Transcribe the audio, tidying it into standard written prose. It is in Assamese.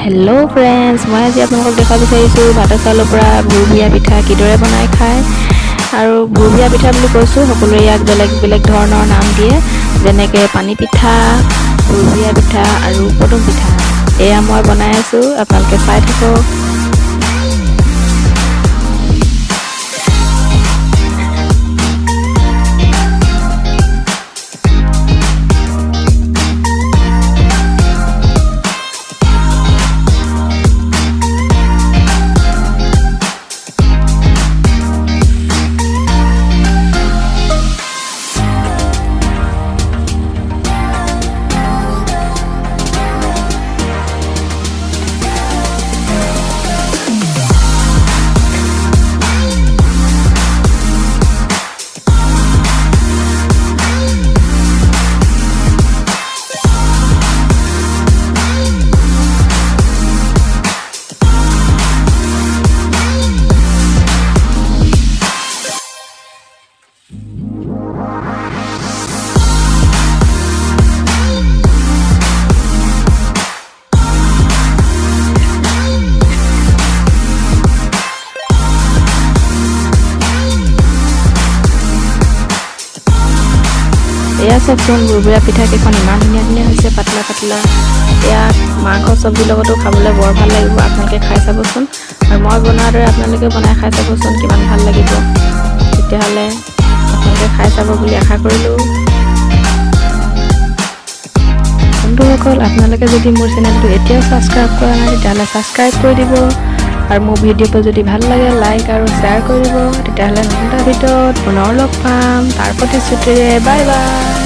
হেল্ল' ফ্ৰেণ্ডছ, মই আজি আপোনালোকক দেখাব বিচাৰিছোঁ ভাতৰ চাউলৰ পৰা ভুৰভুৰীয়া পিঠা কিদৰে বনাই খায়। আৰু ভুৰভুৰীয়া পিঠা বুলি কৈছোঁ, সকলোৱে ইয়াক বেলেগ বেলেগ ধৰণৰ নাম দিয়ে, যেনেকৈ পানী পিঠা, ভুৰভুৰীয়া পিঠা আৰু পদুম পিঠা। এয়া মই বনাই আছোঁ, আপোনালোকে চাই থাকক। এয়া চাওকচোন, ভুৰভুৰীয়া পিঠাকেইখন ইমান ধুনীয়া ধুনীয়া হৈছে, পাতলা পাতলা। ইয়াক মাংস চব্জিৰ লগতো খাবলৈ বৰ ভাল লাগিব, আপোনালোকে খাই চাবচোন। আৰু মই বনোৱাৰ দৰে আপোনালোকে বনাই খাই চাবচোন, কিমান ভাল লাগিব। তেতিয়াহ'লে আপোনালোকে খাই চাব বুলি আশা কৰিলোঁ। বন্ধুসকল, আপোনালোকে যদি মোৰ চেনেলটো এতিয়াও ছাবস্ক্ৰাইব কৰা নাই, তেতিয়াহ'লে ছাবস্ক্ৰাইব কৰি দিব। আৰু মোৰ ভিডিঅ'টো যদি ভাল লাগে, লাইক আৰু শ্বেয়াৰ কৰিব। তেতিয়াহ'লে নতুন এটা ভিডিঅ'ত পুনৰ লগ পাম। তাৰ প্ৰতিশ্ৰুতিৰে বাই বাই।